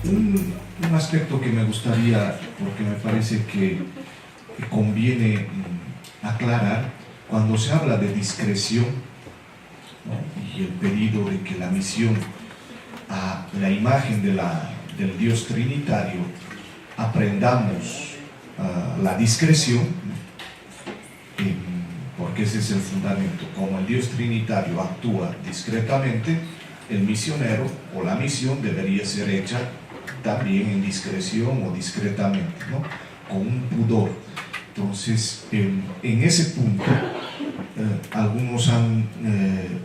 Un aspecto que me gustaría, porque me parece que conviene aclarar, cuando se habla de discreción, ¿no? Y el pedido de que la misión a la imagen del Dios Trinitario aprendamos la discreción, porque ese es el fundamento. Como el Dios Trinitario actúa discretamente, el misionero o la misión debería ser hecha también en discreción o discretamente, ¿no? Con un pudor. Entonces, en ese punto, algunos han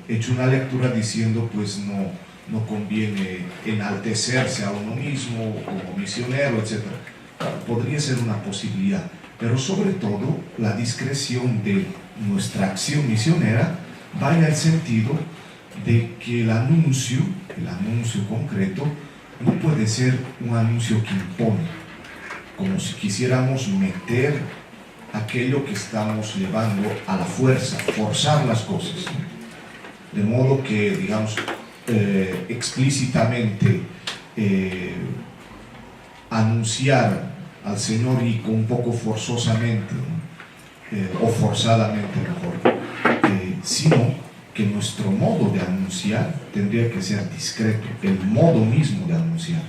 hecho una lectura diciendo, pues no conviene enaltecerse a uno mismo como misionero, etc. Podría ser una posibilidad, pero sobre todo la discreción de nuestra acción misionera va en el sentido de que el anuncio concreto no puede ser un anuncio que impone, como si quisiéramos meter aquello que estamos llevando a la fuerza, forzar las cosas, de modo que, digamos, explícitamente anunciar al Señor y con un poco forzosamente, o forzadamente mejor, sino que nuestro modo de anunciar tendría que ser discreto, el modo mismo de anunciar.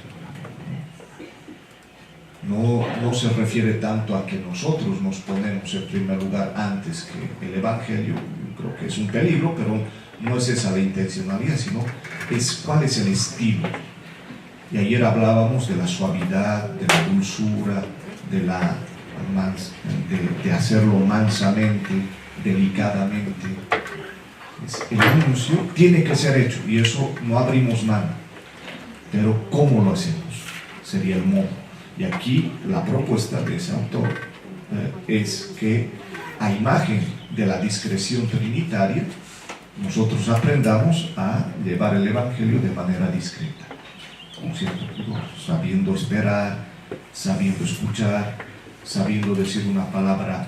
No se refiere tanto a que nosotros nos ponemos en primer lugar antes que el Evangelio. Yo creo que es un peligro, pero no es esa la intencionalidad, sino es cuál es el estilo. Y ayer hablábamos de la suavidad, de la dulzura, de hacerlo mansamente, delicadamente. El anuncio tiene que ser hecho, y eso no abrimos mano, pero ¿cómo lo hacemos? Sería el modo. Y aquí la propuesta de ese autor es que a imagen de la discreción trinitaria nosotros aprendamos a llevar el Evangelio de manera discreta, con cierto pudor, sabiendo esperar, sabiendo escuchar, sabiendo decir una palabra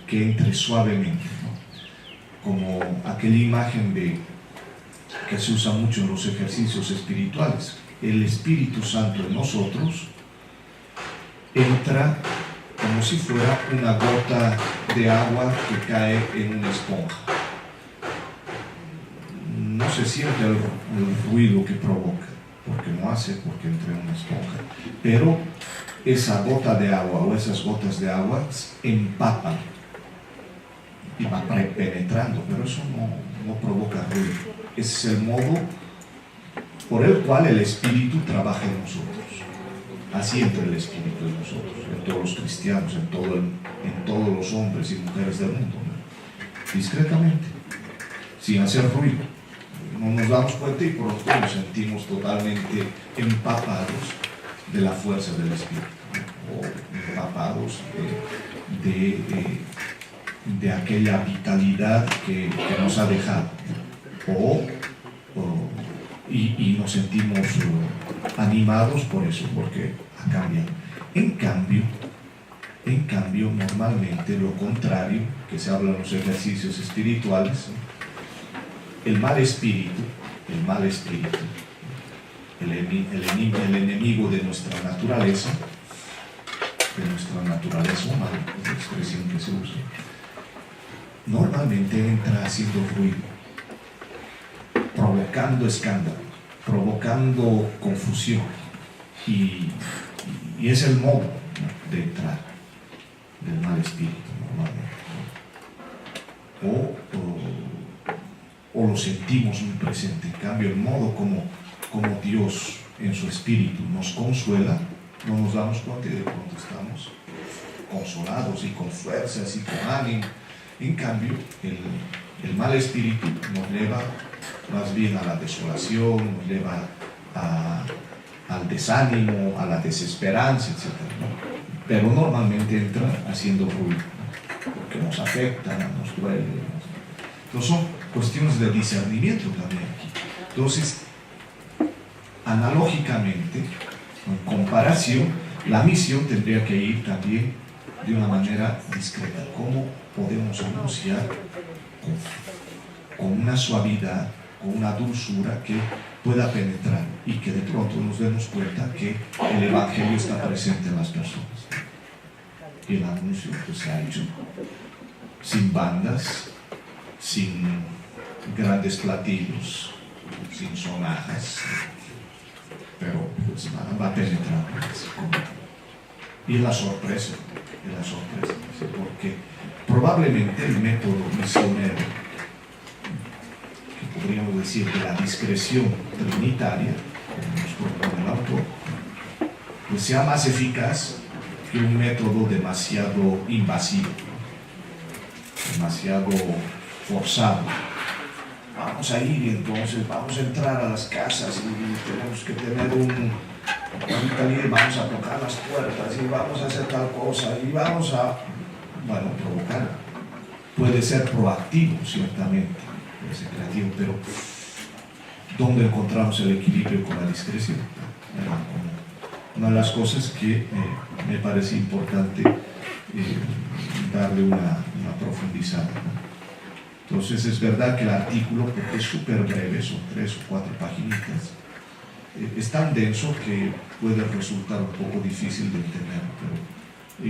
que entre suavemente, ¿no? Como aquella imagen que se usa mucho en los ejercicios espirituales. El Espíritu Santo en nosotros entra como si fuera una gota de agua que cae en una esponja. No se siente el ruido que provoca, porque no hace, porque entra en una esponja. Pero esa gota de agua o esas gotas de agua empapan y va penetrando, pero eso no provoca ruido. Ese es el modo por el cual el Espíritu trabaja en nosotros. Así entra el Espíritu en nosotros, en todos los cristianos, en todos los hombres y mujeres del mundo, ¿no? Discretamente, sin hacer ruido. No nos damos cuenta y pronto nos sentimos totalmente empapados de la fuerza del Espíritu, ¿no? O empapados de aquella vitalidad que nos ha dejado, y nos sentimos animados por eso, porque ha cambiado. En cambio, normalmente lo contrario, que se habla en los ejercicios espirituales, el mal espíritu, el enemigo de nuestra naturaleza humana, es la expresión que se usa, normalmente entra haciendo ruido, provocando escándalo, provocando confusión, y es el modo, ¿no?, de entrar del mal espíritu normalmente, o lo sentimos muy presente. En cambio, el modo como Dios en su espíritu nos consuela, no nos damos cuenta y de pronto estamos consolados y con fuerzas y con ánimo. En cambio, el mal espíritu nos lleva más bien a la desolación, nos lleva al desánimo, a la desesperanza, etc., ¿no? Pero normalmente entra haciendo ruido, ¿no?, porque nos afecta, nos duele. Entonces son cuestiones de discernimiento también aquí. Entonces, analógicamente, en comparación, la misión tendría que ir también de una manera discreta. ¿Cómo podemos anunciar con una suavidad, con una dulzura que pueda penetrar? y que de pronto nos demos cuenta que el Evangelio está presente en las personas. Y el anuncio pues, se ha hecho sin bandas, sin grandes platillos, sin sonajas, pero pues, va a penetrar. Y es la sorpresa, porque probablemente el método misionero, que podríamos decir de la discreción trinitaria, como nos propone el autor, pues sea más eficaz que un método demasiado invasivo, demasiado forzado. Vamos a ir y entonces vamos a entrar a las casas y tenemos que tener vamos a tocar las puertas y vamos a hacer tal cosa y vamos a, provocar. Puede ser proactivo, ciertamente, puede ser creativo, pero ¿dónde encontramos el equilibrio con la discreción? Una de las cosas que me parece importante darle una profundizada. Entonces es verdad que el artículo, porque es súper breve, son 3 o 4 paginitas, es tan denso que puede resultar un poco difícil de entender, pero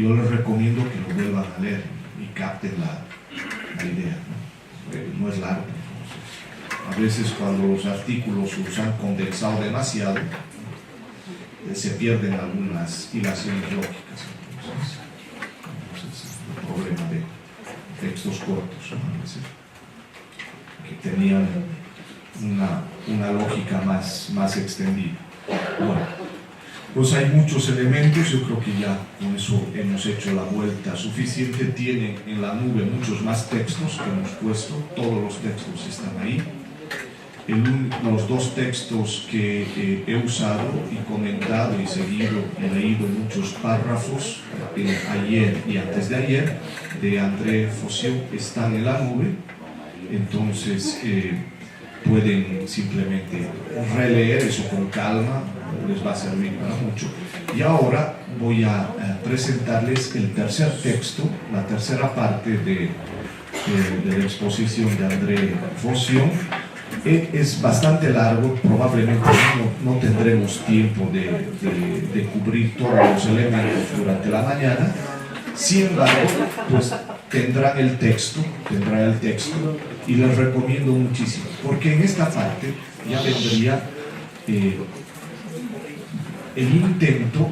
yo les recomiendo que lo vuelvan a leer y capten la idea. No es largo. Entonces, a veces cuando los artículos los han condensado demasiado, se pierden algunas hilaciones lógicas. Entonces el problema de textos cortos, que tenían una lógica más extendida. Bueno, pues hay muchos elementos, yo creo que ya con eso hemos hecho la vuelta suficiente. Tienen en la nube muchos más textos que hemos puesto, todos los textos están ahí. Los 2 textos que he usado y comentado y seguido y leído muchos párrafos ayer y antes de ayer de André Faution están en la nube, entonces pueden simplemente releer eso con calma, les va a servir para mucho. Y ahora voy a presentarles el tercer texto, la tercera parte de la exposición de André Faution. Es bastante largo, probablemente no tendremos tiempo de cubrir todos los elementos durante la mañana. Sin embargo, pues tendrán el texto y les recomiendo muchísimo, porque en esta parte ya vendría el intento,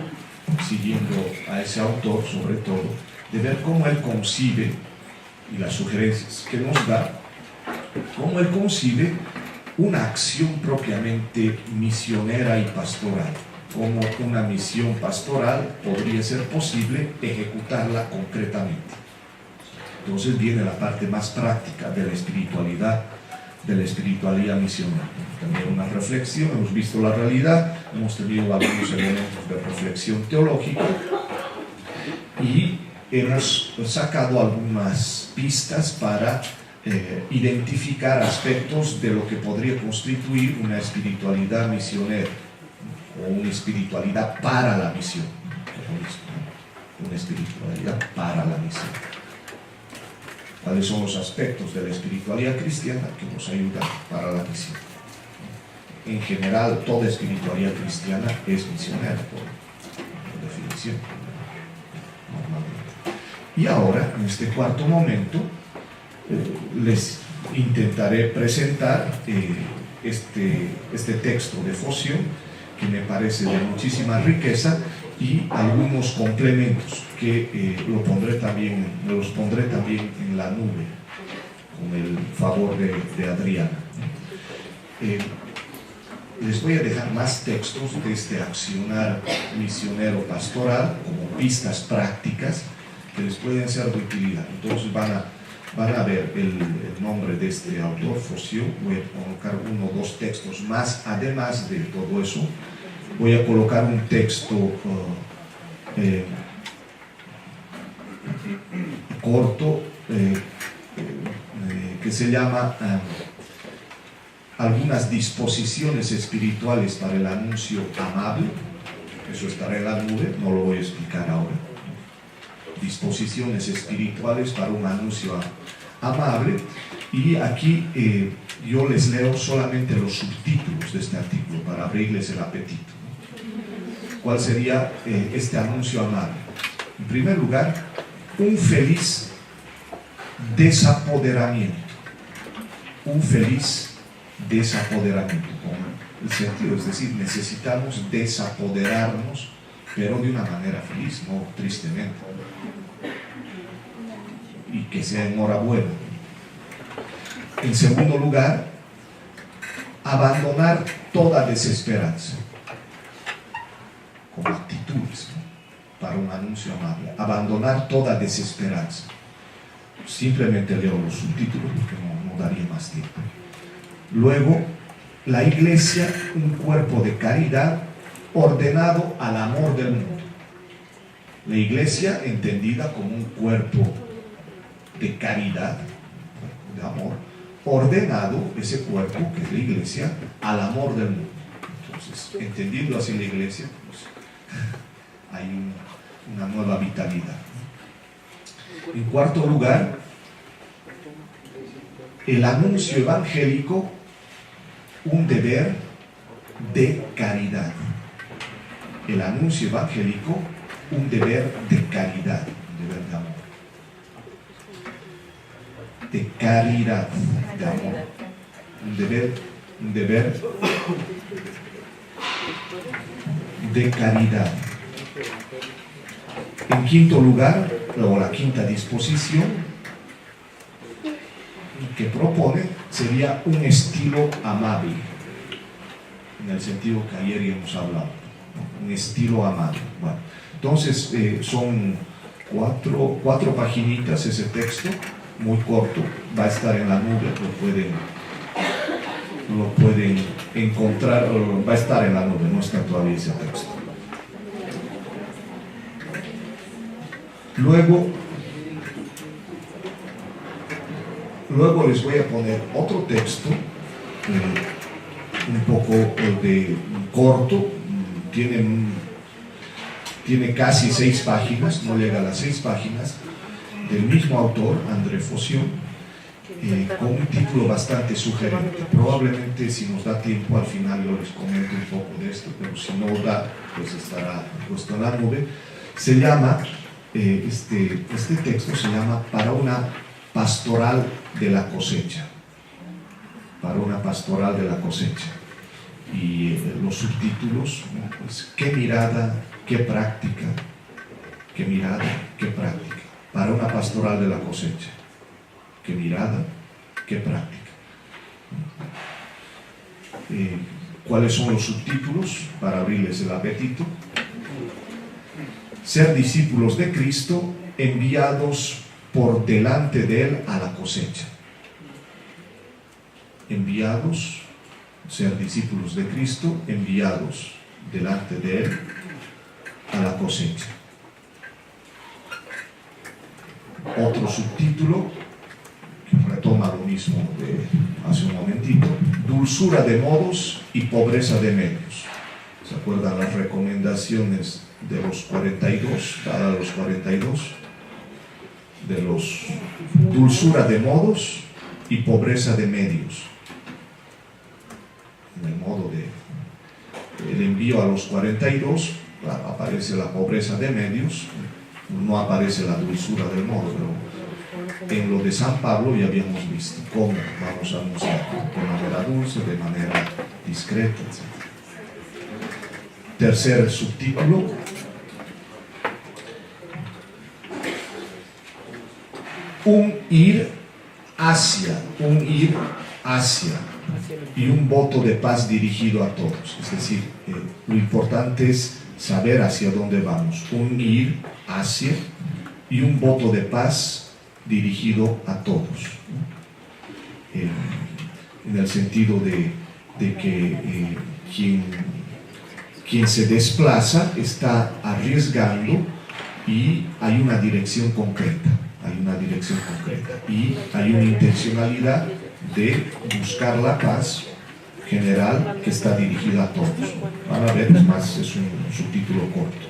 siguiendo a ese autor sobre todo, de ver cómo él concibe, y las sugerencias que nos da, cómo él concibe una acción propiamente misionera y pastoral, como una misión pastoral podría ser posible ejecutarla concretamente. Entonces viene la parte más práctica de la espiritualidad misionera. También una reflexión, hemos visto la realidad, hemos tenido algunos elementos de reflexión teológica y hemos sacado algunas pistas para identificar aspectos de lo que podría constituir una espiritualidad misionera o una espiritualidad para la misión. Una espiritualidad para la misión. ¿Cuáles son los aspectos de la espiritualidad cristiana que nos ayudan para la misión? En general, toda espiritualidad cristiana es misionera, por definición, normalmente. Y ahora, en este cuarto momento, les intentaré presentar este texto de Faution, que me parece de muchísima riqueza, y algunos complementos que los pondré también en la nube, con el favor de Adriana. Les voy a dejar más textos de este accionar misionero pastoral como pistas prácticas que les pueden ser de utilidad. Entonces van a ver el nombre de este autor, Faution. Voy a colocar 1 o 2 textos más. Además de todo eso, voy a colocar un texto corto que se llama Algunas disposiciones espirituales para el anuncio amable. Eso estará en la nube, no lo voy a explicar ahora. Disposiciones espirituales para un anuncio amable. Y aquí yo les leo solamente los subtítulos de este artículo para abrirles el apetito. ¿Cuál sería este anuncio amable? En primer lugar, un feliz desapoderamiento. Un feliz desapoderamiento. Con el sentido, es decir, necesitamos desapoderarnos, pero de una manera feliz, no tristemente. Y que sea enhorabuena. En segundo lugar, abandonar toda desesperanza. Con actitudes, ¿no? Para un anuncio amable. Abandonar toda desesperanza. Simplemente leo los subtítulos porque no daría más tiempo. Luego, la iglesia, un cuerpo de caridad ordenado al amor del mundo. La iglesia entendida como un cuerpo de caridad, de amor, ordenado, ese cuerpo que es la iglesia, al amor del mundo. Entonces, entendiendo así la iglesia, pues, hay una nueva vitalidad. En cuarto lugar, el anuncio evangélico, un deber de caridad. El anuncio evangélico, un deber de caridad, un deber de amor. De caridad, de amor. Un deber de caridad. En quinto lugar, o la quinta disposición que propone sería un estilo amable, en el sentido que ayer ya hemos hablado, ¿no? Un estilo amable. Bueno, entonces son cuatro paginitas ese texto, muy corto, va a estar en la nube, lo pueden encontrar, va a estar en la nube, no está todavía ese texto. Luego les voy a poner otro texto, un poco corto, tiene casi 6 páginas, no llega a las 6 páginas, del mismo autor, André Faution, con un título bastante sugerente. Probablemente, si nos da tiempo, al final yo les comento un poco de esto, pero si no da, pues estará puesto en la nube. Se llama, este texto se llama Para una pastoral de la cosecha. Para una pastoral de la cosecha. Y los subtítulos, ¿no? Pues, qué mirada, qué práctica. Qué mirada, qué práctica. Para una pastoral de la cosecha. Qué mirada, qué práctica. ¿Cuáles son los subtítulos? Para abrirles el apetito. Ser discípulos de Cristo, enviados por delante de Él a la cosecha. Enviados, ser discípulos de Cristo, enviados delante de Él a la cosecha. Otro subtítulo, que retoma lo mismo de hace un momentito, dulzura de modos y pobreza de medios. ¿Se acuerdan las recomendaciones de los 42, dadas a los 42? De los dulzura de modos y pobreza de medios. En el modo el envío a los 42, claro, aparece la pobreza de medios, no aparece la dulzura del modo, pero en lo de San Pablo ya habíamos visto cómo vamos a anunciar de manera dulce, de manera discreta, etc. Tercer subtítulo, un ir hacia y un voto de paz dirigido a todos. Es decir, lo importante es saber hacia dónde vamos. Un ir hacia y un voto de paz dirigido a todos. En el sentido de que quien se desplaza está arriesgando y hay una dirección concreta. Y hay una intencionalidad de buscar la paz general que está dirigida a todos. Van a ver, además es un subtítulo corto.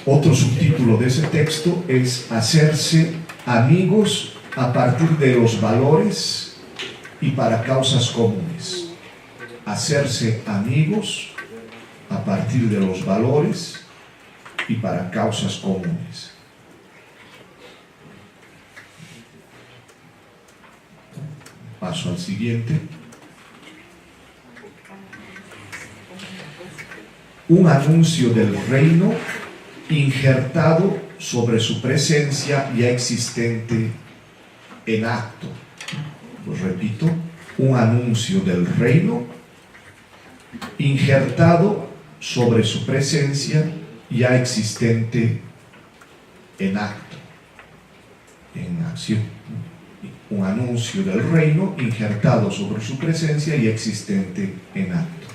Otro subtítulo de ese texto es hacerse amigos a partir de los valores y para causas comunes. Hacerse amigos a partir de los valores y para causas comunes. Paso al siguiente. Un anuncio del reino injertado sobre su presencia ya existente en acto. Lo repito, un anuncio del reino injertado sobre su presencia ya existente en acto, en acción. Un anuncio del reino injertado sobre su presencia ya existente en acto.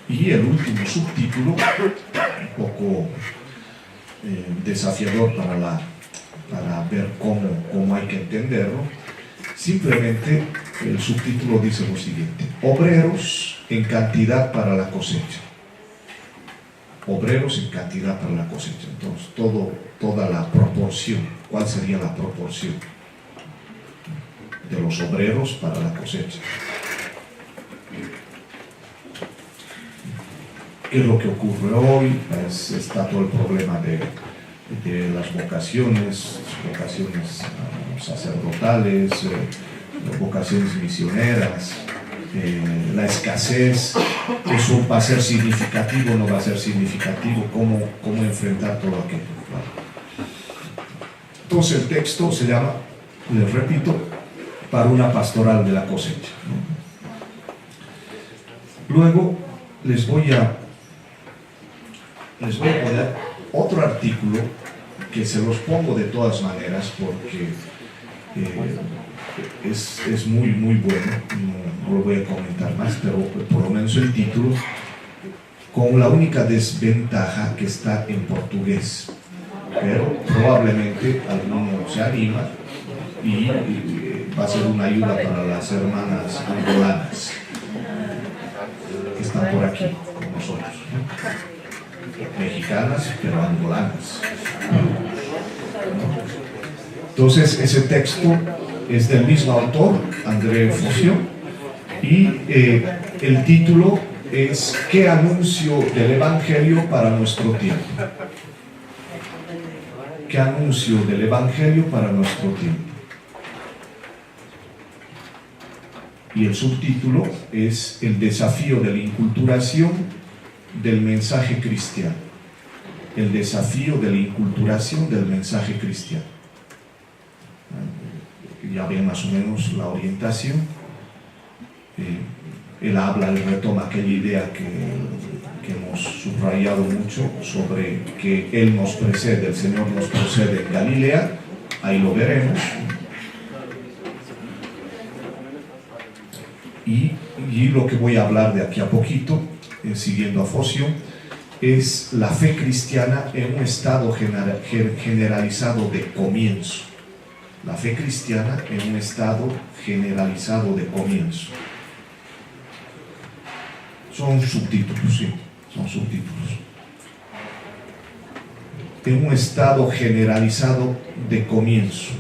Y el último subtítulo, un poco desafiador para ver cómo hay que entenderlo, simplemente el subtítulo dice lo siguiente: obreros en cantidad para la cosecha. Obreros en cantidad para la cosecha. Entonces, toda la proporción, ¿cuál sería la proporción de los obreros para la cosecha? ¿Qué es lo que ocurre hoy? Pues está todo el problema de las vocaciones sacerdotales, vocaciones misioneras, la escasez. Eso va a ser significativo, no va a ser significativo, cómo enfrentar todo aquello. Entonces el texto se llama, les repito, para una pastoral de la cosecha. Luego les voy a poner otro artículo que se los pongo de todas maneras porque es muy bueno, no lo voy a comentar más, pero por lo menos el título, con la única desventaja que está en portugués, pero probablemente alguno se anima y va a ser una ayuda para las hermanas angolanas que están por aquí con nosotros, ¿no? Mexicanas, pero angolanas. Entonces, ese texto es del mismo autor, André Fossio, y el título es ¿Qué anuncio del Evangelio para nuestro tiempo? ¿Qué anuncio del Evangelio para nuestro tiempo? Y el subtítulo es El desafío de la inculturación del mensaje cristiano. El desafío de la inculturación del mensaje cristiano. Ya ven más o menos la orientación. Él retoma aquella idea que hemos subrayado mucho sobre que Él nos precede, el Señor nos precede en Galilea. Ahí lo veremos. Y lo que voy a hablar de aquí a poquito, siguiendo a Fossio, es la fe cristiana en un estado generalizado de comienzo. La fe cristiana en un estado generalizado de comienzo. Son subtítulos, sí, son subtítulos. En un estado generalizado de comienzo.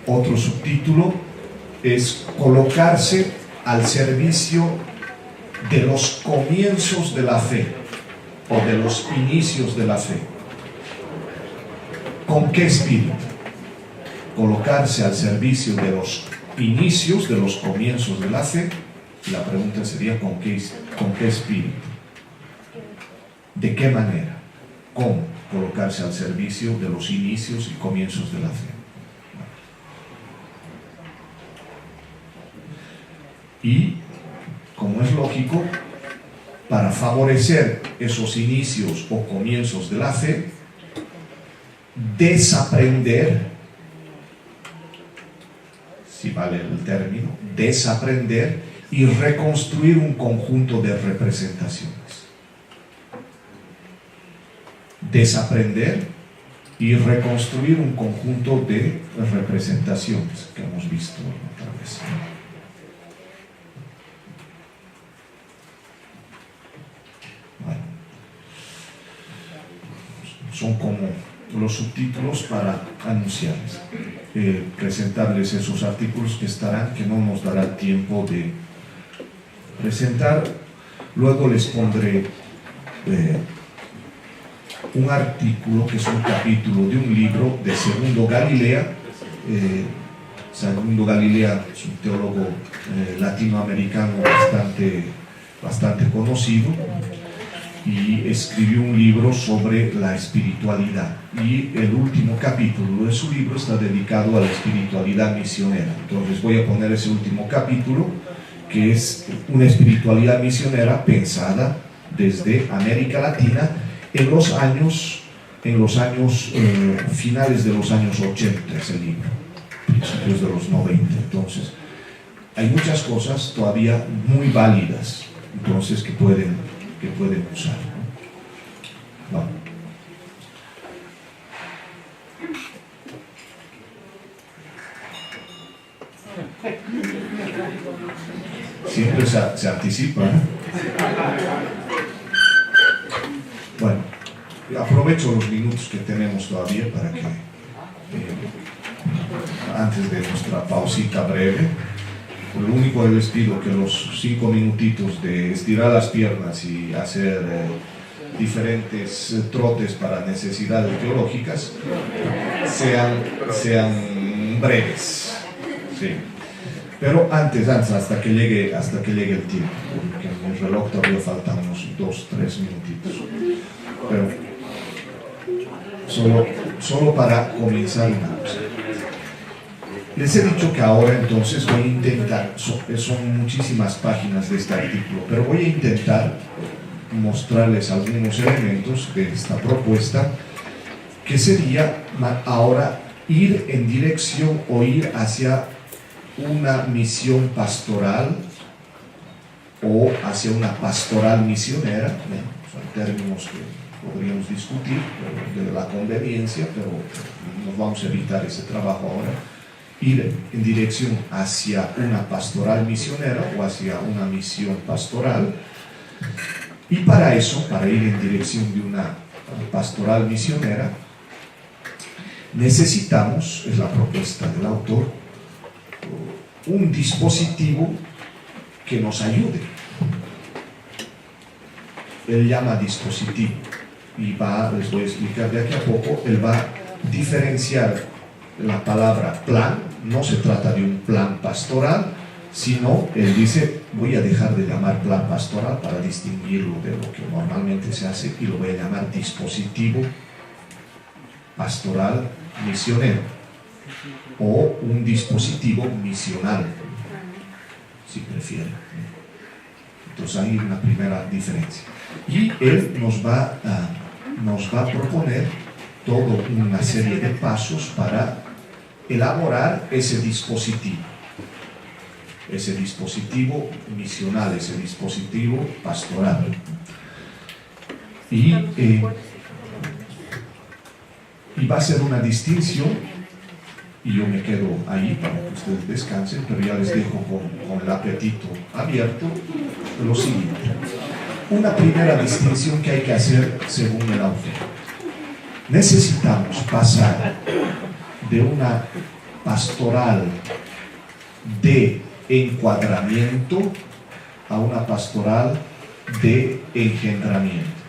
Otro subtítulo es colocarse al servicio de los comienzos de la fe o de los inicios de la fe. ¿Con qué espíritu? Colocarse al servicio de los inicios, de los comienzos de la fe. La pregunta sería ¿con qué espíritu? ¿De qué manera? ¿Cómo colocarse al servicio de los inicios y comienzos de la fe? Y, como es lógico, para favorecer esos inicios o comienzos de la fe, desaprender, si vale el término, desaprender y reconstruir un conjunto de representaciones. Desaprender y reconstruir un conjunto de representaciones que hemos visto otra vez. Bueno, son como los subtítulos para anunciarles, presentarles esos artículos que estarán, que no nos dará tiempo de presentar. Luego les pondré un artículo que es un capítulo de un libro de Segundo Galilea. Segundo Galilea es un teólogo latinoamericano bastante conocido, y escribió un libro sobre la espiritualidad, y el último capítulo de su libro está dedicado a la espiritualidad misionera. Entonces voy a poner ese último capítulo, que es una espiritualidad misionera pensada desde América Latina en los años finales de los años 80, ese libro, principios de los 90. Entonces hay muchas cosas todavía muy válidas, entonces que pueden usar, ¿no? Bueno. Siempre se anticipa, ¿eh? Bueno, aprovecho los minutos que tenemos todavía para que, antes de nuestra pausita breve, lo único que les pido que los 5 minutitos de estirar las piernas y hacer diferentes trotes para necesidades teológicas sean breves, ¿sí? Pero antes, hasta que llegue el tiempo, porque en el reloj todavía faltan unos 2-3 minutitos. Pero solo para comenzar una cosa. Les he dicho que ahora entonces voy a intentar, son muchísimas páginas de este artículo, pero voy a intentar mostrarles algunos elementos de esta propuesta, que sería ahora ir en dirección o ir hacia una misión pastoral o hacia una pastoral misionera. Son términos que podríamos discutir de la conveniencia, pero nos vamos a evitar ese trabajo ahora. Ir en dirección hacia una pastoral misionera o hacia una misión pastoral. Y para eso, para ir en dirección de una pastoral misionera, necesitamos, es la propuesta del autor, un dispositivo que nos ayude. Él llama dispositivo, y les voy a explicar de aquí a poco. Él va a diferenciar la palabra plan. No se trata de un plan pastoral, sino él dice: voy a dejar de llamar plan pastoral para distinguirlo de lo que normalmente se hace, y lo voy a llamar dispositivo pastoral misionero, o un dispositivo misional, si prefieren. Entonces hay una primera diferencia, y él nos va a proponer toda una serie de pasos para elaborar ese dispositivo misional, ese dispositivo pastoral. Y va a ser una distinción, y yo me quedo ahí para que ustedes descansen, pero ya les dejo con el apetito abierto lo siguiente. Una primera distinción que hay que hacer según el autor. Necesitamos pasar de una pastoral de encuadramiento a una pastoral de engendramiento.